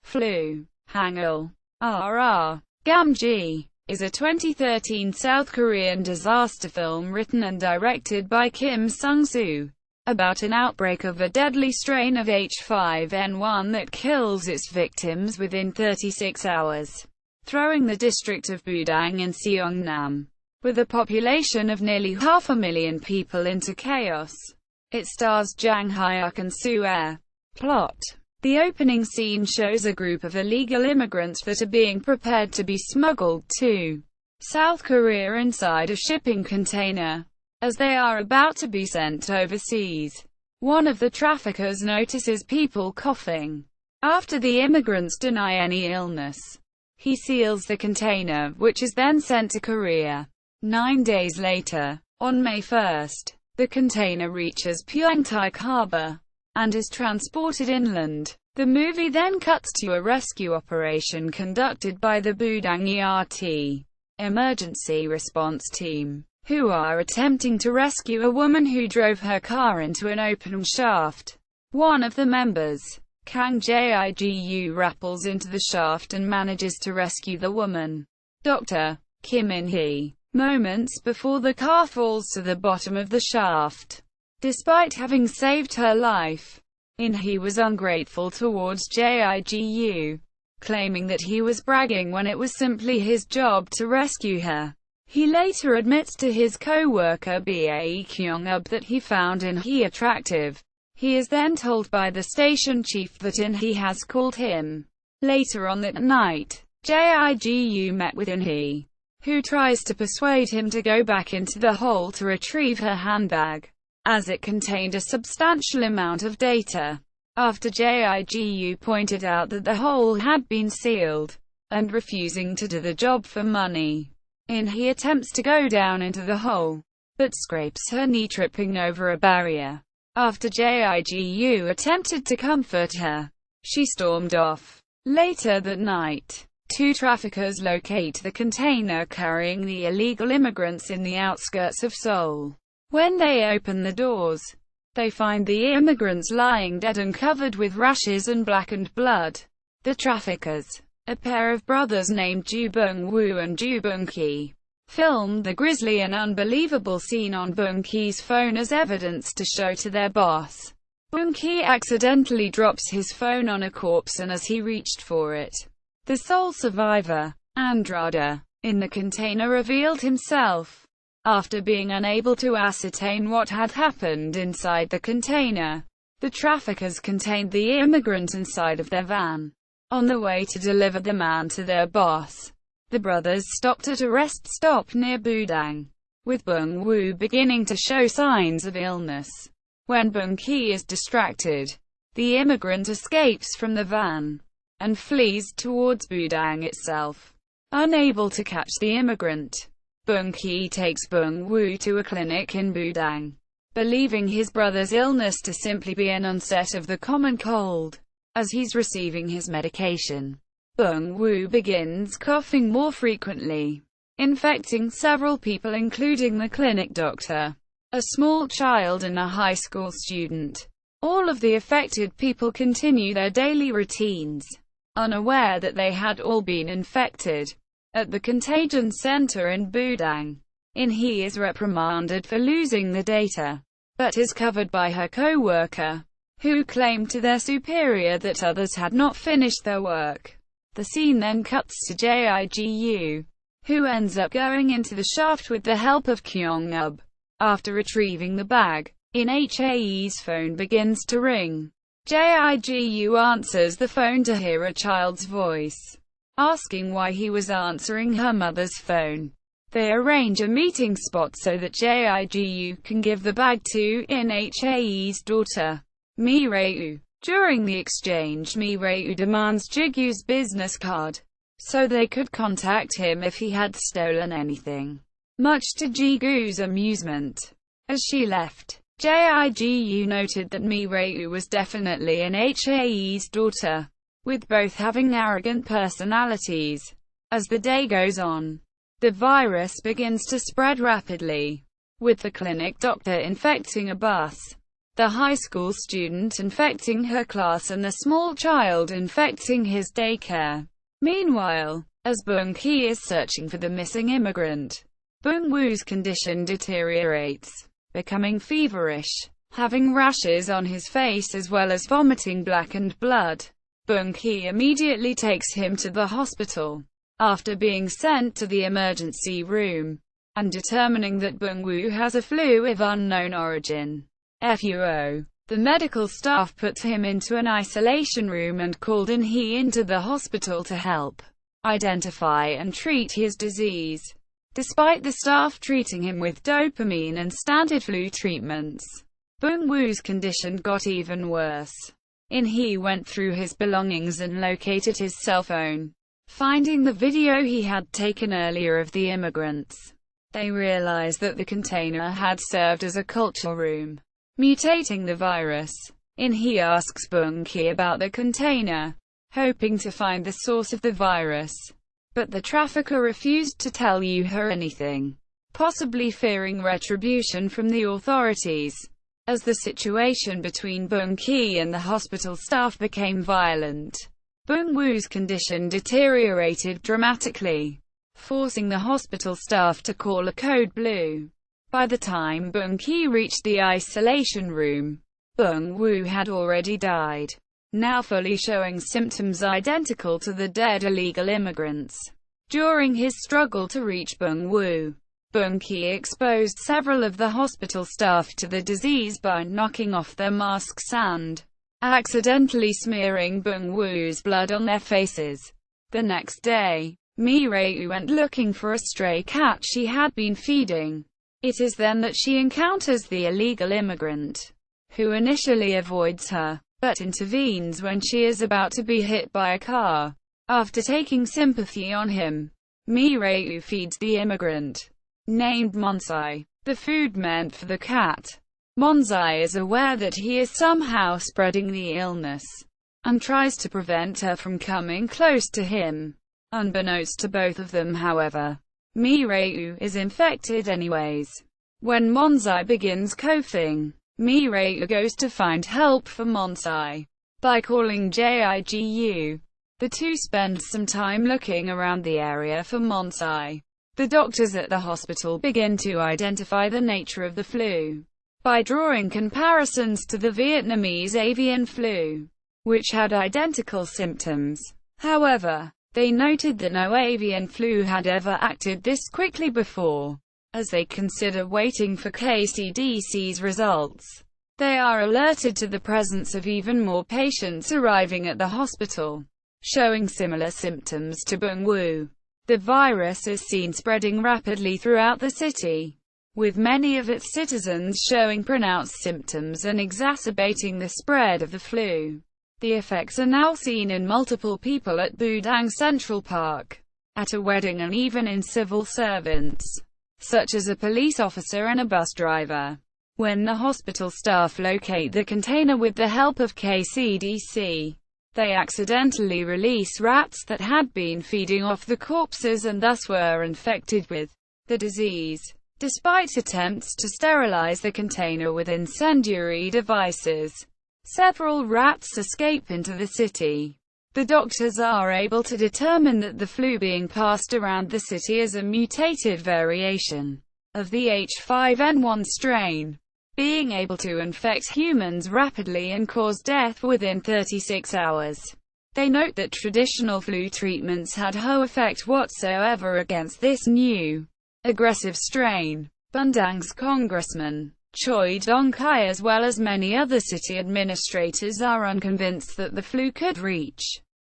Flu. Hangul. Gamgi is a 2013 South Korean disaster film written and directed by Kim Sung-soo, about an outbreak of a deadly strain of H5N1 that kills its victims within 36 hours, throwing the district of Budang in Seongnam, with a population of nearly 500,000 people, into chaos. It stars Jang, Hyuk and Soo-ae. Plot. The opening scene shows a group of illegal immigrants that are being prepared to be smuggled to South Korea inside a shipping container. As they are about to be sent overseas, one of the traffickers notices people coughing. After the immigrants deny any illness, he seals the container, which is then sent to Korea. 9 days later, on May 1, the container reaches Pyeongtaek Harbor and is transported inland. The movie then cuts to a rescue operation conducted by the Budang emergency response team, who are attempting to rescue a woman who drove her car into an open shaft. One of the members, Kang Jigu, rappels into the shaft and manages to rescue the woman, Dr. Kim In-hee, moments before the car falls to the bottom of the shaft. Despite having saved her life, In-hee was ungrateful towards Jigu, claiming that he was bragging when it was simply his job to rescue her. He later admits to his co-worker Bae Kyung-up that he found In-hee attractive. He is then told by the station chief that In-hee has called him. Later on that night, Jigu met with In-hee, who tries to persuade him to go back into the hole to retrieve her handbag, as it contained a substantial amount of data. After Jigu pointed out that the hole had been sealed, and refusing to do the job for money, In-hee attempts to go down into the hole, but scrapes her knee, tripping over a barrier. After Jigu attempted to comfort her, she stormed off. Later that night, two traffickers locate the container carrying the illegal immigrants in the outskirts of Seoul. When they open the doors, they find the immigrants lying dead and covered with rashes and blackened blood. The traffickers, a pair of brothers named Ju Bung-woo and Ju Bung-ki, filmed the grisly and unbelievable scene on Bung-ki's phone as evidence to show to their boss. Bung-ki accidentally drops his phone on a corpse, and as he reached for it, the sole survivor, Andrada, in the container revealed himself. After being unable to ascertain what had happened inside the container, the traffickers contained the immigrant inside of their van. On the way to deliver the man to their boss, the brothers stopped at a rest stop near Budang, with Bung-woo beginning to show signs of illness. When Bung-ki is distracted, the immigrant escapes from the van and flees towards Budang itself. Unable to catch the immigrant, Bung-ki takes Bung-woo to a clinic in Budang, believing his brother's illness to simply be an onset of the common cold. As he's receiving his medication, Bung-woo begins coughing more frequently, infecting several people including the clinic doctor, a small child and a high school student. All of the affected people continue their daily routines, unaware that they had all been infected. At the contagion center in Budang, In-hee is reprimanded for losing the data, but is covered by her co-worker, who claimed to their superior that others had not finished their work. The scene then cuts to Jigu, who ends up going into the shaft with the help of Kyung-up. After retrieving the bag, In-hee's phone begins to ring. Jigu answers the phone to hear a child's voice, asking why he was answering her mother's phone. They arrange a meeting spot so that Jigu can give the bag to In-hee's daughter, Mireille. During the exchange, Mireille demands Jigu's business card, so they could contact him if he had stolen anything, much to Jigu's amusement. As she left, Jigu noted that Mireille was definitely In-hee's daughter, with both having arrogant personalities. As the day goes on, the virus begins to spread rapidly, with the clinic doctor infecting a bus. the high school student infecting her class and the small child infecting his daycare. Meanwhile, as Bung-ki is searching for the missing immigrant, Bung-woo's condition deteriorates, becoming feverish, having rashes on his face as well as vomiting blackened blood. Bung-ki immediately takes him to the hospital, after being sent to the emergency room, and determining that Bung-woo has a flu of unknown origin. FUO. The medical staff put him into an isolation room and called in he into the hospital to help identify and treat his disease. Despite the staff treating him with dopamine and standard flu treatments, Bung-woo's condition got even worse. He went through his belongings and located his cell phone, finding the video he had taken earlier of the immigrants. They realized that the container had served as a culture room, mutating the virus. He asks Bung-ki about the container, hoping to find the source of the virus. But the trafficker refused to tell her anything, possibly fearing retribution from the authorities. As the situation between Bung-ki and the hospital staff became violent, Bung-woo's condition deteriorated dramatically, forcing the hospital staff to call a code blue. By the time Bung-ki reached the isolation room, Bung-woo had already died, now fully showing symptoms identical to the dead illegal immigrants. During his struggle to reach Bung-woo, Bung-ki exposed several of the hospital staff to the disease by knocking off their masks and accidentally smearing Bung-woo's blood on their faces. The next day, Mi-rae went looking for a stray cat she had been feeding. It is then that she encounters the illegal immigrant, who initially avoids her, but intervenes when she is about to be hit by a car. After taking sympathy on him, Mi-rae feeds the immigrant, named Monsai, the food meant for the cat. Monsai is aware that he is somehow spreading the illness, and tries to prevent her from coming close to him. Unbeknownst to both of them, however, Mi-rae is infected anyways. When Monsai begins coughing, Mi-rae goes to find help for Monsai by calling JIGU. The two spend some time looking around the area for Monsai. The doctors at the hospital begin to identify the nature of the flu by drawing comparisons to the Vietnamese avian flu, which had identical symptoms. However, they noted that no avian flu had ever acted this quickly before. As they consider waiting for KCDC's results, they are alerted to the presence of even more patients arriving at the hospital, showing similar symptoms to Bung-woo. The virus is seen spreading rapidly throughout the city, with many of its citizens showing pronounced symptoms and exacerbating the spread of the flu. The effects are now seen in multiple people at Budang Central Park, at a wedding, and even in civil servants, such as a police officer and a bus driver. When the hospital staff locate the container with the help of KCDC, they accidentally release rats that had been feeding off the corpses and thus were infected with the disease. Despite attempts to sterilize the container with incendiary devices, several rats escape into the city. The doctors are able to determine that the flu being passed around the city is a mutated variation of the H5N1 strain, being able to infect humans rapidly and cause death within 36 hours. They note that traditional flu treatments had no effect whatsoever against this new, aggressive strain. Budang's Congressman Choi Dong-kai, as well as many other city administrators, are unconvinced that the flu could reach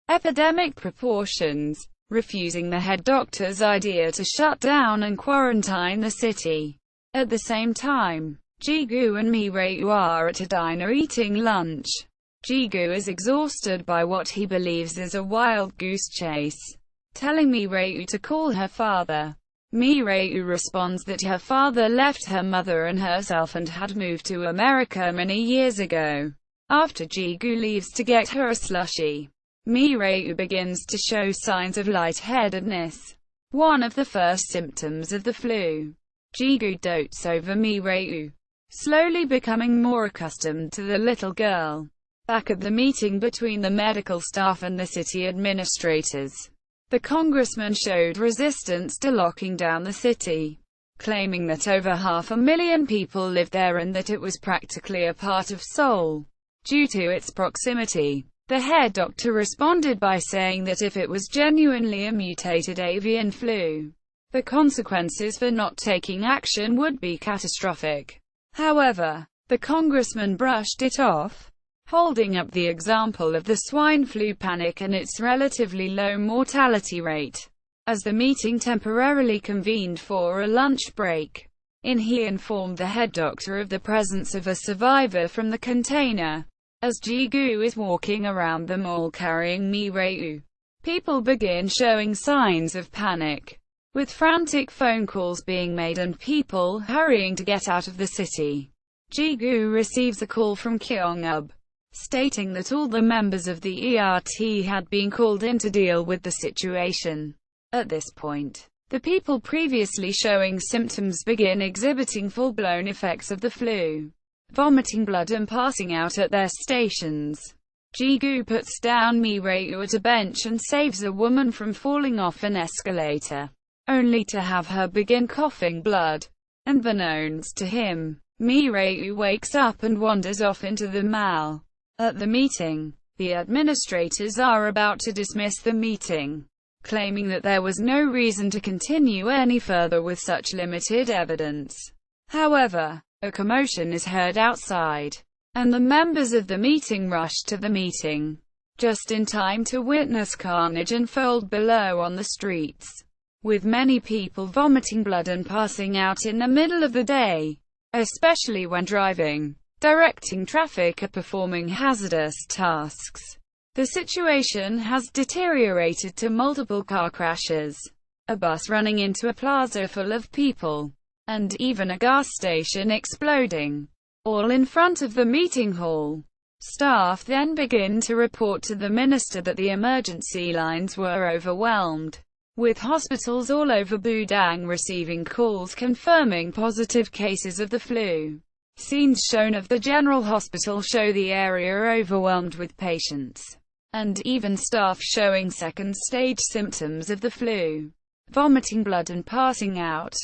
epidemic proportions, refusing the head doctor's idea to shut down and quarantine the city. At the same time, Ji-gu and Mi-rae are at a diner eating lunch. Ji-gu is exhausted by what he believes is a wild goose chase, telling Mi-rae to call her father. Mi-rae responds that her father left her mother and herself and had moved to America many years ago. After Ji-gu leaves to get her a slushie, Mi-rae begins to show signs of lightheadedness, one of the first symptoms of the flu. Ji-gu dotes over Mi-rae, slowly becoming more accustomed to the little girl. Back at the meeting between the medical staff and the city administrators, the congressman showed resistance to locking down the city, claiming that over 500,000 people lived there and that it was practically a part of Seoul, due to its proximity. The head doctor responded by saying that if it was genuinely a mutated avian flu, the consequences for not taking action would be catastrophic. However, the congressman brushed it off, holding up the example of the swine flu panic and its relatively low mortality rate. As the meeting temporarily convened for a lunch break, he informed the head doctor of the presence of a survivor from the container. As Ji-gu is walking around the mall carrying Mi-reu, people begin showing signs of panic, with frantic phone calls being made and people hurrying to get out of the city. Ji-gu receives a call from Seongnam, stating that all the members of the ERT had been called in to deal with the situation. At this point, the people previously showing symptoms begin exhibiting full-blown effects of the flu, vomiting blood and passing out at their stations. Ji-gu puts down Mi-reu at a bench and saves a woman from falling off an escalator, only to have her begin coughing blood. Unbeknownst to him, Mi-reu wakes up and wanders off into the mall. At the meeting, the administrators are about to dismiss the meeting, claiming that there was no reason to continue any further with such limited evidence. However, a commotion is heard outside, and the members of the meeting rush to the meeting, just in time to witness carnage unfold below on the streets, with many people vomiting blood and passing out in the middle of the day, especially when driving, directing traffic, or performing hazardous tasks. The situation has deteriorated to multiple car crashes, a bus running into a plaza full of people, and even a gas station exploding, all in front of the meeting hall. Staff then begin to report to the minister that the emergency lines were overwhelmed, with hospitals all over Budang receiving calls confirming positive cases of the flu. Scenes shown of the general hospital show the area overwhelmed with patients, and even staff showing second-stage symptoms of the flu, vomiting blood and passing out.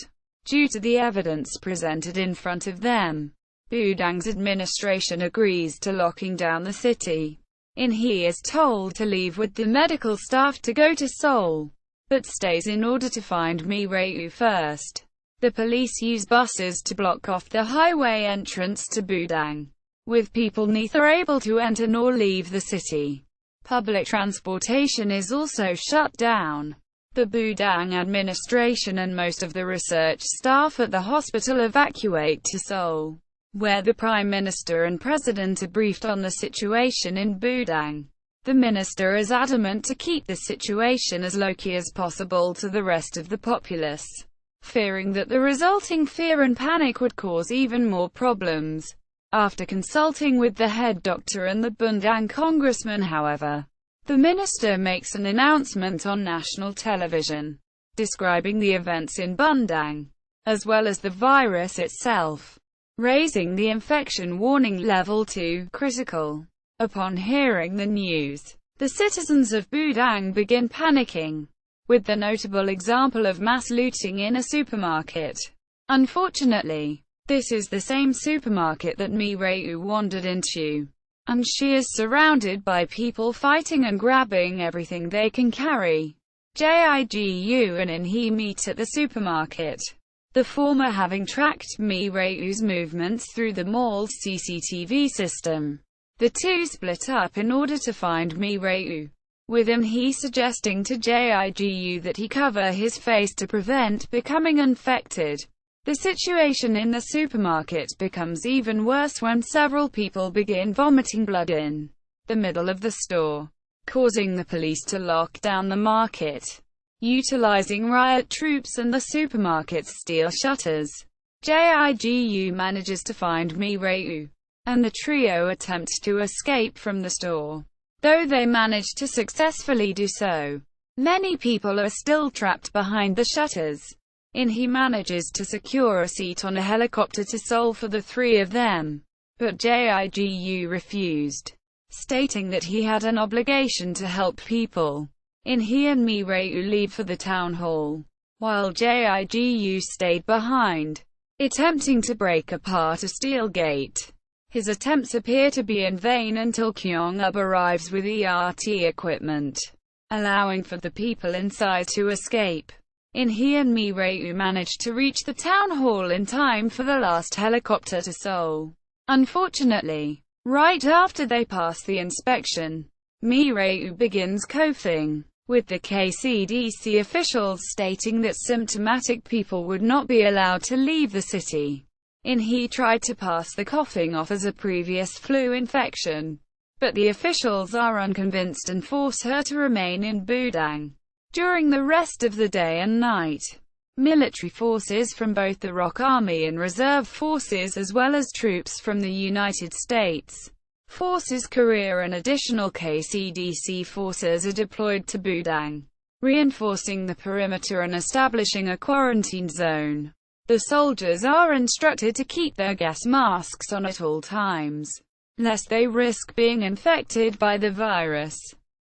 Due to the evidence presented in front of them, Budang's administration agrees to locking down the city. He is told to leave with the medical staff to go to Seoul, but stays in order to find Mi-reu first. The police use buses to block off the highway entrance to Budang, with people neither able to enter nor leave the city. Public transportation is also shut down. The Budang administration and most of the research staff at the hospital evacuate to Seoul, where the Prime Minister and President are briefed on the situation in Budang. The minister is adamant to keep the situation as low-key as possible to the rest of the populace, fearing that the resulting fear and panic would cause even more problems. After consulting with the head doctor and the Budang congressman, however, the minister makes an announcement on national television, describing the events in Budang, as well as the virus itself, raising the infection warning level to critical. Upon hearing the news, the citizens of Budang begin panicking, with the notable example of mass looting in a supermarket. Unfortunately, this is the same supermarket that Mi-reu wandered into, and she is surrounded by people fighting and grabbing everything they can carry. Jigu and he meet at the supermarket, the former having tracked Mi-reu's movements through the mall's CCTV system. The two split up in order to find Mi-reu, with he suggesting to Jigu that he cover his face to prevent becoming infected. The situation in the supermarket becomes even worse when several people begin vomiting blood in the middle of the store, causing the police to lock down the market, utilizing riot troops and the supermarket's steel shutters. Jigu manages to find Mi-reu, and the trio attempt to escape from the store. Though they manage to successfully do so, many people are still trapped behind the shutters. He manages to secure a seat on a helicopter to Seoul for the three of them. But Jigu refused, stating that he had an obligation to help people. He and Mireille leave for the town hall, while Jigu stayed behind, attempting to break apart a steel gate. His attempts appear to be in vain until Kyung-up arrives with ERT equipment, allowing for the people inside to escape. He and Mireille manage to reach the town hall in time for the last helicopter to Seoul. Unfortunately, right after they pass the inspection, Mireille begins coughing, with the KCDC officials stating that symptomatic people would not be allowed to leave the city. He tried to pass the coughing off as a previous flu infection, but the officials are unconvinced and force her to remain in Budang during the rest of the day and night. Military forces from both the ROK Army and Reserve Forces as well as troops from the United States Forces Korea and additional KCDC forces are deployed to Budang, reinforcing the perimeter and establishing a quarantine zone. The soldiers are instructed to keep their gas masks on at all times, lest they risk being infected by the virus.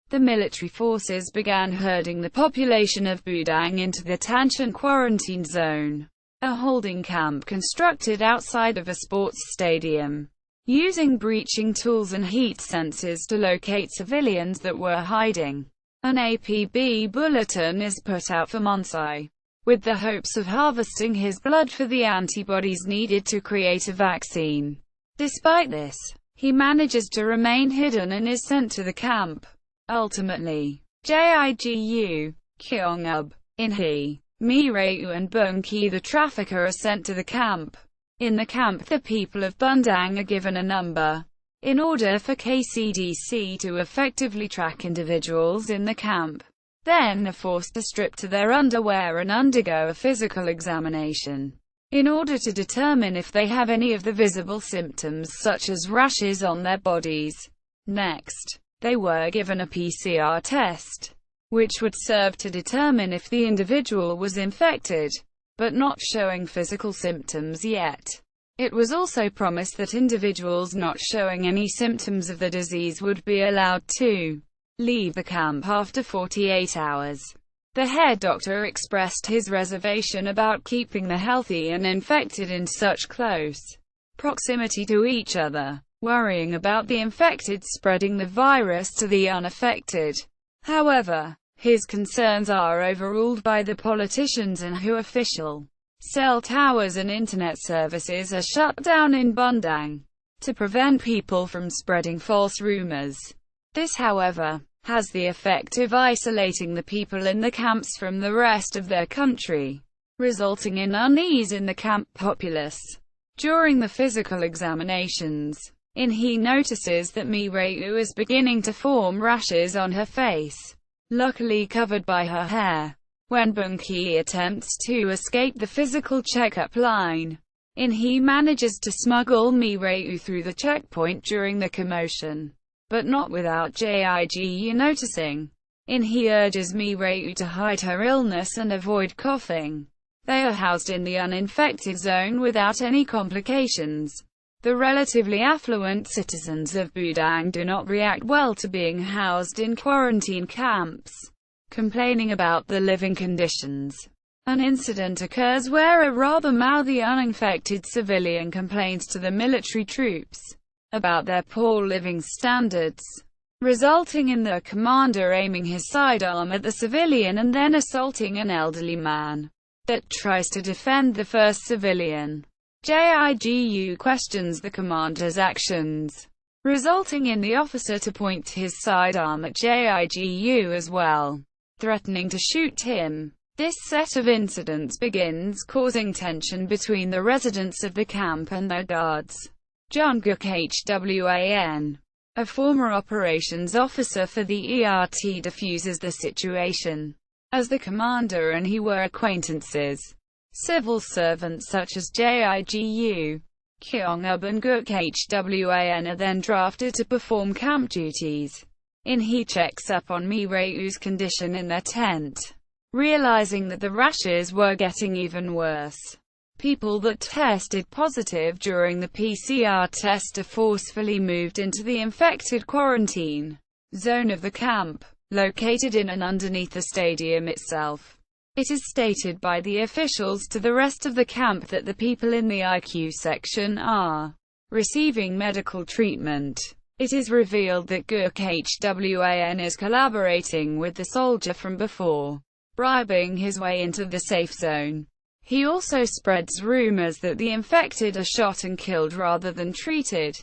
The military forces began herding the population of Budang into the Tanshan quarantine zone, a holding camp constructed outside of a sports stadium, using breaching tools and heat sensors to locate civilians that were hiding. An APB bulletin is put out for Monsai, with the hopes of harvesting his blood for the antibodies needed to create a vaccine. Despite this, he manages to remain hidden and is sent to the camp. Ultimately, Jigu, Kyung-up, Inhee, Mireille and Bunki the trafficker are sent to the camp. In the camp, the people of Budang are given a number, in order for KCDC to effectively track individuals in the camp. Then are forced to strip to their underwear and undergo a physical examination, in order to determine if they have any of the visible symptoms such as rashes on their bodies. Next, they were given a PCR test, which would serve to determine if the individual was infected, but not showing physical symptoms yet. It was also promised that individuals not showing any symptoms of the disease would be allowed to leave the camp after 48 hours. The head doctor expressed his reservation about keeping the healthy and infected in such close proximity to each other, worrying about the infected spreading the virus to the unaffected. However, his concerns are overruled by the politicians and official cell towers and internet services are shut down in Budang to prevent people from spreading false rumors. This, however, has the effect of isolating the people in the camps from the rest of their country, resulting in unease in the camp populace. During the physical examinations, he notices that Mireille is beginning to form rashes on her face, luckily covered by her hair. When Bunki attempts to escape the physical checkup line, he manages to smuggle Mireille through the checkpoint during the commotion, but not without Jigu noticing. He urges Mireille to hide her illness and avoid coughing. They are housed in the uninfected zone without any complications. The relatively affluent citizens of Budang do not react well to being housed in quarantine camps, complaining about the living conditions. An incident occurs where a rather mouthy uninfected civilian complains to the military troops about their poor living standards, resulting in the commander aiming his sidearm at the civilian and then assaulting an elderly man that tries to defend the first civilian. Jigu questions the commander's actions, resulting in the officer to point his sidearm at Jigu as well, threatening to shoot him. This set of incidents begins causing tension between the residents of the camp and their guards. Jang Hwan, a former operations officer for the ERT, diffuses the situation. As the commander and he were acquaintances, civil servants such as Jigu, Kyung-up and Hwan are then drafted to perform camp duties. He checks up on Mireille's condition in their tent, realizing that the rashes were getting even worse. People that tested positive during the PCR test are forcefully moved into the infected quarantine zone of the camp, located in and underneath the stadium itself. It is stated by the officials to the rest of the camp that the people in the IQ section are receiving medical treatment. It is revealed that Guk Hwan is collaborating with the soldier from before, bribing his way into the safe zone. He also spreads rumors that the infected are shot and killed rather than treated,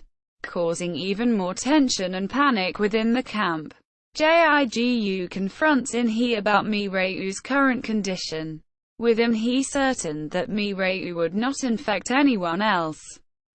causing even more tension and panic within the camp. Jigu confronts In-hee about Mi-ryu's current condition. With In-hee certain that Mi-ryu would not infect anyone else,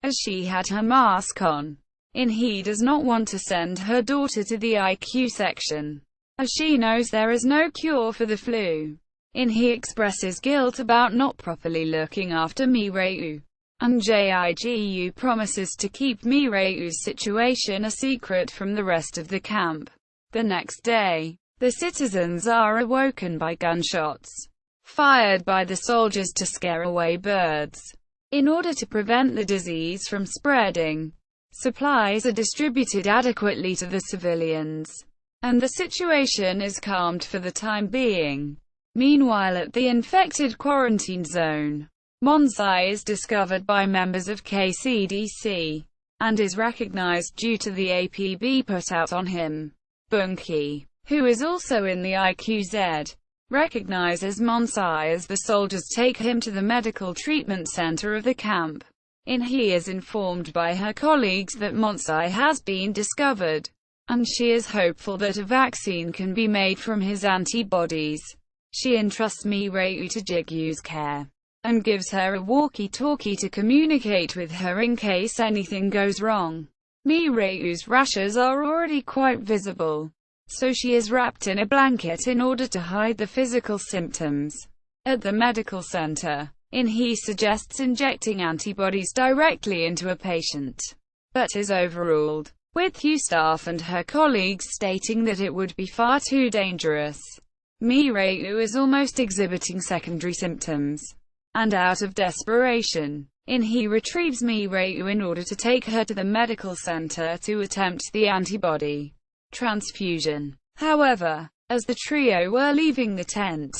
as she had her mask on. In-hee does not want to send her daughter to the IQ section, as she knows there is no cure for the flu. In-hee expresses guilt about not properly looking after Mi-ryu, and Jigu promises to keep Mi-ryu's situation a secret from the rest of the camp. The next day, the citizens are awoken by gunshots, fired by the soldiers to scare away birds. In order to prevent the disease from spreading, supplies are distributed adequately to the civilians, and the situation is calmed for the time being. Meanwhile, at the infected quarantine zone, Monsai is discovered by members of KCDC, and is recognized due to the APB put out on him. Bunki, who is also in the IQZ, recognizes Monsai as the soldiers take him to the medical treatment center of the camp. In-hee is informed by her colleagues that Monsai has been discovered, and she is hopeful that a vaccine can be made from his antibodies. She entrusts Mi-ryu to Jigu's care, and gives her a walkie-talkie to communicate with her in case anything goes wrong. Mi-ryu's rashes are already quite visible, so she is wrapped in a blanket in order to hide the physical symptoms. At the medical center, In-hee suggests injecting antibodies directly into a patient, but is overruled, with Hugh staff and her colleagues stating that it would be far too dangerous. Mi-ryu is almost exhibiting secondary symptoms, and out of desperation, In-hee retrieves Mi-ryu in order to take her to the medical center to attempt the antibody transfusion. However, as the trio were leaving the tent,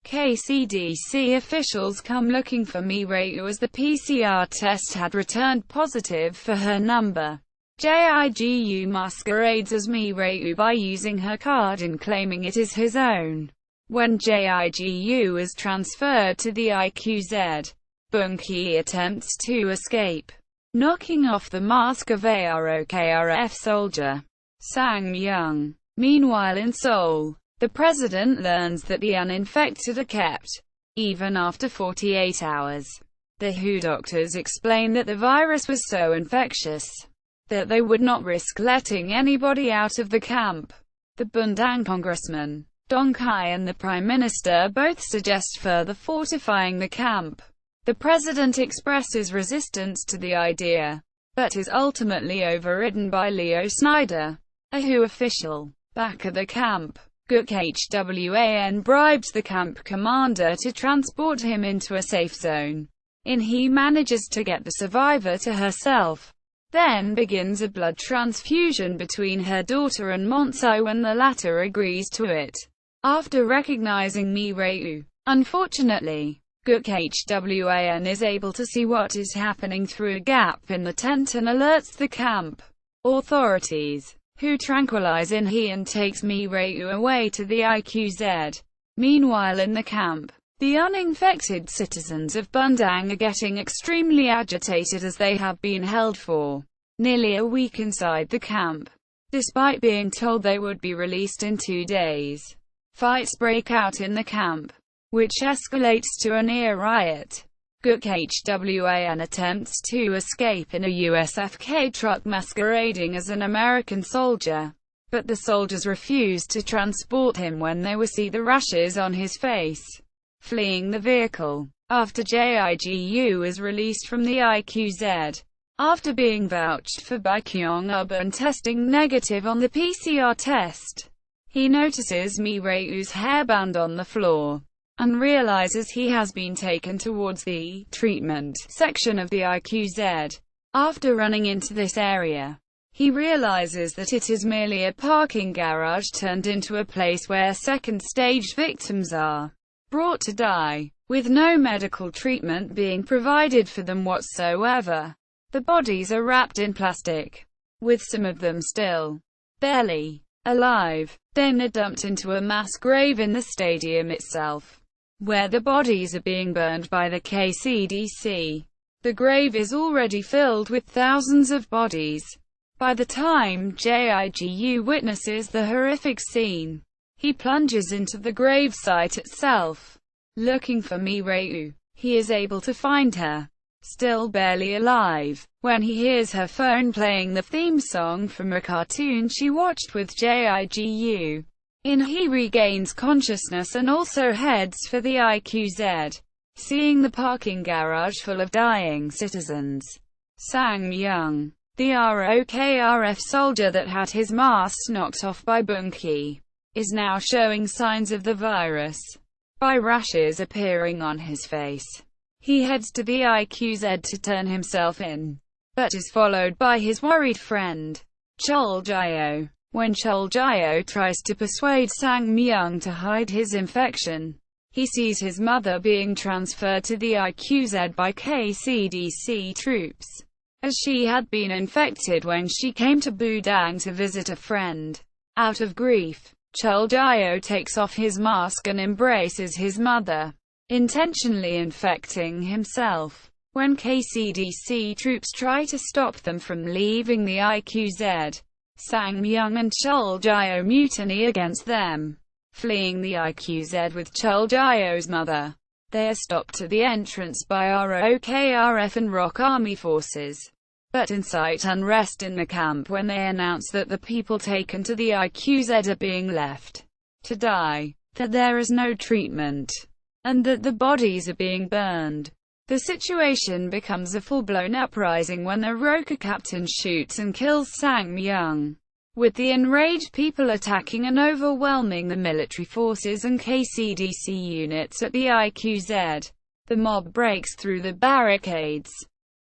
KCDC officials come looking for Mi-ryu as the PCR test had returned positive for her number. Jigu masquerades as Mi-ryu by using her card and claiming it is his own. When Jigu is transferred to the IQZ, Bunki attempts to escape, knocking off the mask of AROKRF soldier Sang-myung. Meanwhile in Seoul, the president learns that the uninfected are kept, even after 48 hours. The WHO doctors explain that the virus was so infectious that they would not risk letting anybody out of the camp. The Budang congressman, Dong Kai, and the prime minister both suggest further fortifying the camp. The president expresses resistance to the idea, but is ultimately overridden by Leo Snyder, a WHO official. Back at the camp, Guk Hwan bribes the camp commander to transport him into a safe zone. In-hee manages to get the survivor to herself, then begins a blood transfusion between her daughter and Monsai when the latter agrees to it, after recognizing Mi-ryu. Unfortunately, Guk Hwan is able to see what is happening through a gap in the tent and alerts the camp authorities, who tranquilize In-hee and takes Mi-ryu away to the IQZ. Meanwhile in the camp, the uninfected citizens of Budang are getting extremely agitated as they have been held for nearly a week inside the camp, despite being told they would be released in 2 days. Fights break out in the camp, which escalates to a near riot. Guk Hwan attempts to escape in a USFK truck masquerading as an American soldier, but the soldiers refuse to transport him when they see the rashes on his face. Fleeing the vehicle, after Jigu is released from the IQZ, after being vouched for by Kyung-up and testing negative on the PCR test, He notices Mireu's hairband on the floor, and realizes he has been taken towards the treatment section of the IQZ. After running into this area, he realizes that it is merely a parking garage turned into a place where second-stage victims are brought to die, with no medical treatment being provided for them whatsoever. The bodies are wrapped in plastic, with some of them still barely alive. Then are dumped into a mass grave in the stadium itself, where the bodies are being burned by the KCDC. The grave is already filled with thousands of bodies. By the time Jigu witnesses the horrific scene, he plunges into the gravesite itself, looking for Mireu. He is able to find her, still barely alive, when he hears her phone playing the theme song from a cartoon she watched with Jigu. He regains consciousness and also heads for the IQZ. Seeing the parking garage full of dying citizens, Sang-myung, the ROKRF soldier that had his mask knocked off by Bunki, is now showing signs of the virus, by rashes appearing on his face. He heads to the IQZ to turn himself in, but is followed by his worried friend, Chol-jae. When Chol-jae tries to persuade Sang-myung to hide his infection, he sees his mother being transferred to the IQZ by KCDC troops, as she had been infected when she came to Budang to visit a friend. Out of grief, Chol-jae takes off his mask and embraces his mother, intentionally infecting himself. When KCDC troops try to stop them from leaving the IQZ, Sang-myung and Chol-jae mutiny against them, fleeing the IQZ with Chol-jae's mother. They are stopped at the entrance by ROKRF and ROK Army forces, but incite unrest in the camp when they announce that the people taken to the IQZ are being left to die, that there is no treatment, and that the bodies are being burned. The situation becomes a full-blown uprising when the ROKA captain shoots and kills Sang-myung, with the enraged people attacking and overwhelming the military forces and KCDC units at the IQZ. The mob breaks through the barricades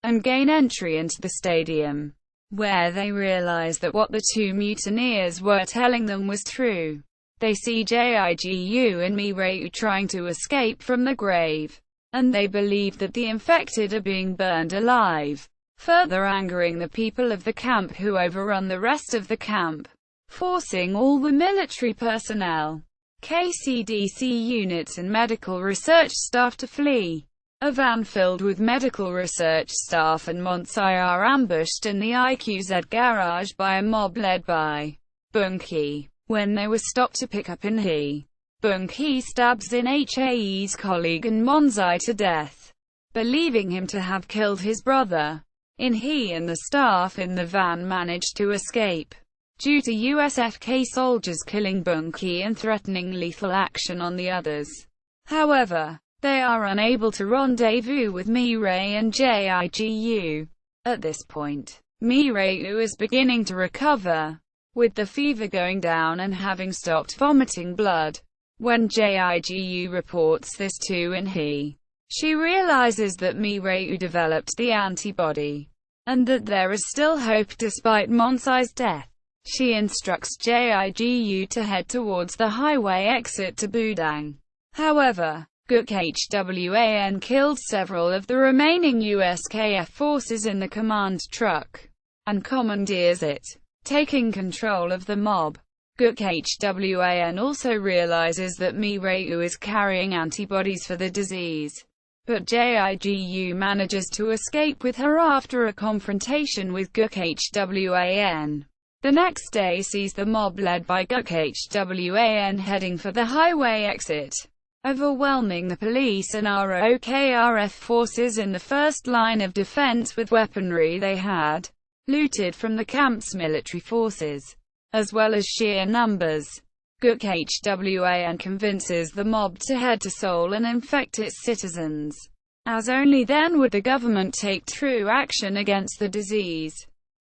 and gain entry into the stadium, where they realize that what the two mutineers were telling them was true. They see Jigu and Mireu trying to escape from the grave, and they believe that the infected are being burned alive, further angering the people of the camp, who overrun the rest of the camp, forcing all the military personnel, KCDC units and medical research staff to flee. A van filled with medical research staff and Monsai are ambushed in the IQZ garage by a mob led by Bunki. When they were stopped to pick up In-hee, Bunki stabs In-hae's colleague and Monsai to death, believing him to have killed his brother. In-hee and the staff in the van managed to escape, due to USFK soldiers killing Bunki and threatening lethal action on the others. However, they are unable to rendezvous with Mireu and Jigu. At this point, Mireu is beginning to recover, with the fever going down and having stopped vomiting blood. When Jigu reports this to In-hee, she realizes that Mireu developed the antibody, and that there is still hope despite Monsai's death. She instructs Jigu to head towards the highway exit to Budang. However, Guk-hwan killed several of the remaining USKF forces in the command truck, and commandeers it, taking control of the mob. Guk-hwan also realizes that Mireu is carrying antibodies for the disease, but Jigu manages to escape with her after a confrontation with Guk-hwan. The next day sees the mob led by Guk-hwan heading for the highway exit, overwhelming the police and ROKRF forces in the first line of defense with weaponry they had looted from the camp's military forces, as well as sheer numbers. Guk-hwan convinces the mob to head to Seoul and infect its citizens, as only then would the government take true action against the disease.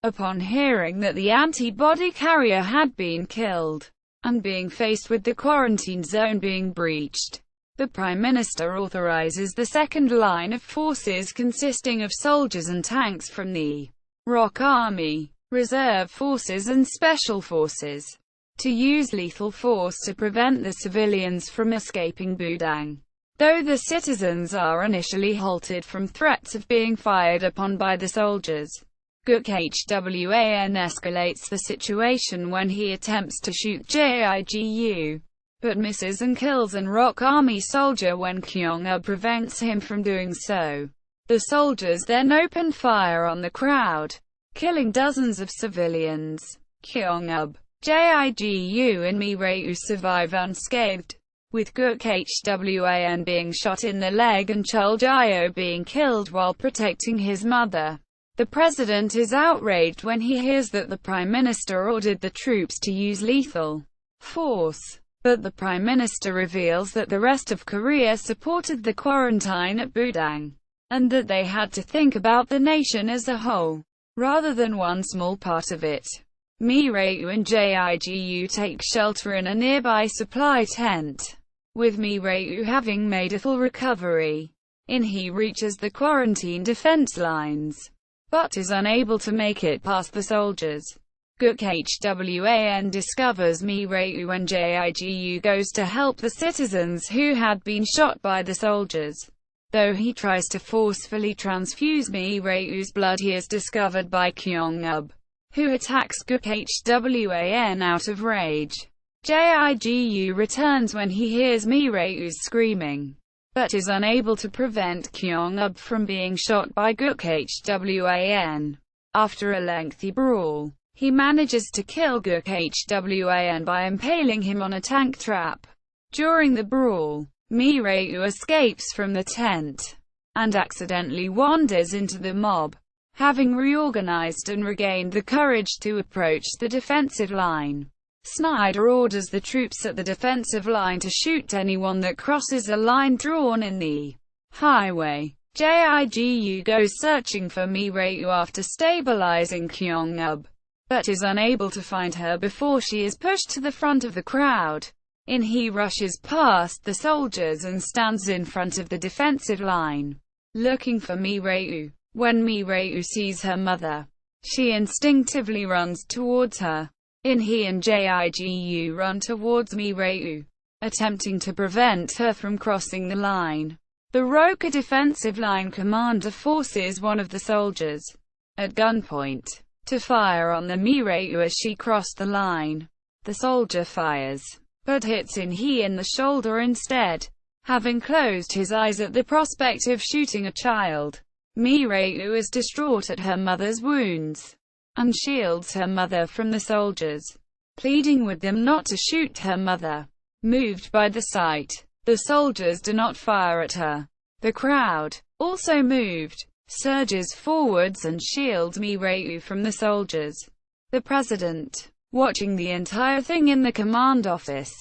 Upon hearing that the antibody carrier had been killed, and being faced with the quarantine zone being breached, the Prime Minister authorizes the second line of forces consisting of soldiers and tanks from the ROK Army, Reserve Forces and Special Forces to use lethal force to prevent the civilians from escaping Budang. Though the citizens are initially halted from threats of being fired upon by the soldiers, Guk Hwan escalates the situation when he attempts to shoot Jigu, but misses and kills an ROK Army soldier when Kyung-up prevents him from doing so. The soldiers then open fire on the crowd, killing dozens of civilians. Kyung-up, Jigu and Mireyu survive unscathed, with Guk Hwan being shot in the leg and Chul Jio being killed while protecting his mother. The president is outraged when he hears that the Prime Minister ordered the troops to use lethal force. But the Prime Minister reveals that the rest of Korea supported the quarantine at Budang, and that they had to think about the nation as a whole, rather than one small part of it. Mireyu and Jigu take shelter in a nearby supply tent, with Mireyu having made a full recovery. He reaches the quarantine defense lines, but is unable to make it past the soldiers. Guk Hwan discovers Mireyu when Jigu goes to help the citizens who had been shot by the soldiers. Though he tries to forcefully transfuse Mireyu's blood, he is discovered by Kyung-up, who attacks Guk Hwan out of rage. Jigu returns when he hears Mireyu's screaming, but is unable to prevent Kyung-up from being shot by Guk Hwan. After a lengthy brawl, he manages to kill Guk Hwan by impaling him on a tank trap. During the brawl, Mireyu escapes from the tent, and accidentally wanders into the mob. Having reorganized and regained the courage to approach the defensive line, Snyder orders the troops at the defensive line to shoot anyone that crosses a line drawn in the highway. Jigu goes searching for Mireyu after stabilizing Kyung-up, but is unable to find her before she is pushed to the front of the crowd. He rushes past the soldiers and stands in front of the defensive line, looking for Mireyu. When Mireyu sees her mother, she instinctively runs towards her. He and Jigu run towards Mireyu, attempting to prevent her from crossing the line. The Roka defensive line commander forces one of the soldiers, at gunpoint, to fire on the Mireyu as she crossed the line. The soldier fires, but hits he in the shoulder instead. Having closed his eyes at the prospect of shooting a child, Mireyu is distraught at her mother's wounds, and shields her mother from the soldiers, pleading with them not to shoot her mother. Moved by the sight, the soldiers do not fire at her. The crowd, also moved, surges forwards and shields Mireyu from the soldiers. The president, watching the entire thing in the command office,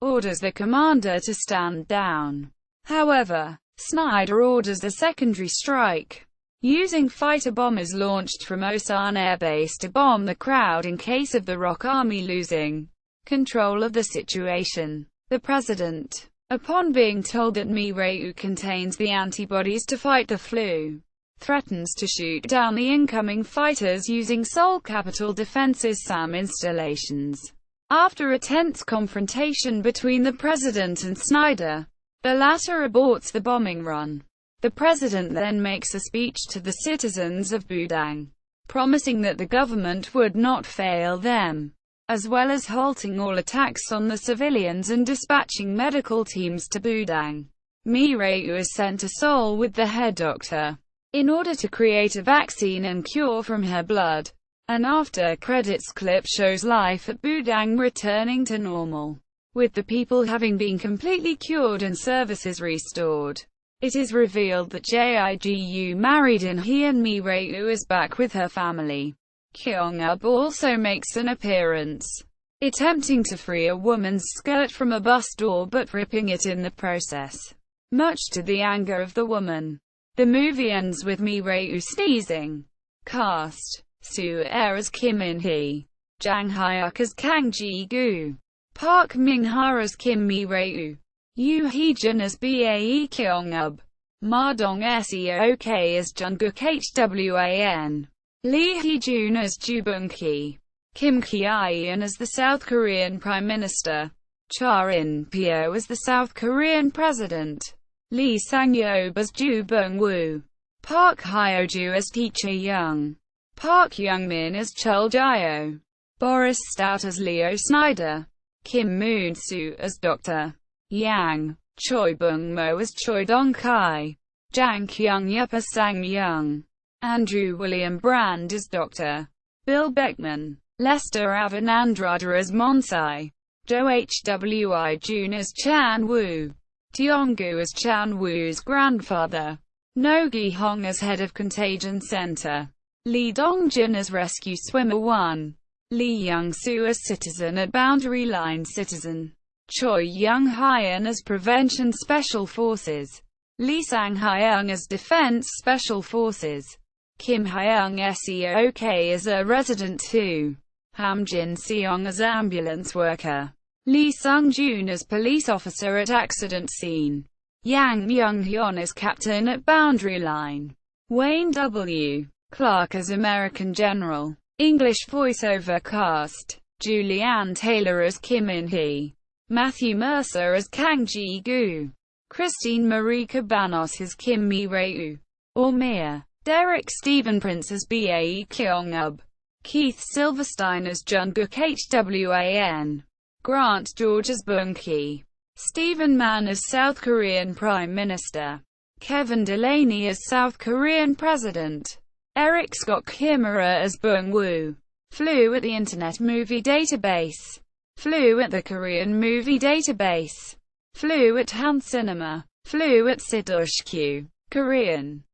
orders the commander to stand down. However, Snyder orders a secondary strike, using fighter bombers launched from Osan Air Base to bomb the crowd in case of the ROK Army losing control of the situation. The president, upon being told that Mireyu contains the antibodies to fight the flu, threatens to shoot down the incoming fighters using Seoul Capital Defense's SAM installations. After a tense confrontation between the president and Snyder, the latter aborts the bombing run. The president then makes a speech to the citizens of Budang, promising that the government would not fail them, as well as halting all attacks on the civilians and dispatching medical teams to Budang. Mireyu is sent to Seoul with the head doctor, in order to create a vaccine and cure from her blood. An after credits clip shows life at Budang returning to normal, with the people having been completely cured and services restored. It is revealed that Jigu married and Mireyu is back with her family. Kyung-up also makes an appearance, attempting to free a woman's skirt from a bus door but ripping it in the process, much to the anger of the woman. The movie ends with Mireyu sneezing. Cast: Soo Air as Kim In-hee, Jang Hyuk as Kang Ji-gu, Park Min-ha as Kim Mi-reu. Yoo Hee-jun as Bae Kyung-ub. Ma Dong-seok as Jungkook Hwan. Lee Hee-jun as Ju Bung-ki. Kim Ki-yeon as the South Korean Prime Minister. Cha In-pyo as the South Korean President. Lee Sang-yob as Ju Bung-woo. Park Hyo-ju as Teacher Young. Park Young-min as Chul Jyo. Boris Stout as Leo Snyder. Kim Moon-soo as Dr. Yang. Choi Bung-mo as Choi Dong-kai. Jang Kyung-yup as Sang-young. Andrew William Brand as Dr. Bill Beckman. Lester Avanandrada as Monsai. Jo Hwi Jun as Chan Woo. Tionggu as Chan Woo's grandfather. No Gi-hong as head of Contagion Center. Lee Dong-jun as Rescue Swimmer 1. Lee Young-soo as Citizen at Boundary Line Citizen. Choi Young-hyun as Prevention Special Forces. Lee Sang-hyung as Defense Special Forces. Kim Hyung-seok as a Resident 2. Ham Jin-seong as Ambulance Worker. Lee Sung-jun as Police Officer at Accident Scene. Yang Myung-hyun as Captain at Boundary Line. Wayne W. Clark as American General. English voiceover cast. Julianne Taylor as Kim In-hee. Matthew Mercer as Kang Ji-gu. Christine Marie Cabanos as Kim Mi-reu. Or Mia. Derek Stephen Prince as Bae Kyung-ub. Keith Silverstein as Jungkook Hwan. Grant George as Bung-ki. Stephen Mann as South Korean Prime Minister. Kevin Delaney as South Korean President. Eric Scott Kimura as Bung-woo. Flew at the Internet Movie Database. Flew at the Korean Movie Database. Flew at Han Cinema. Flew at Sidushq. Korean.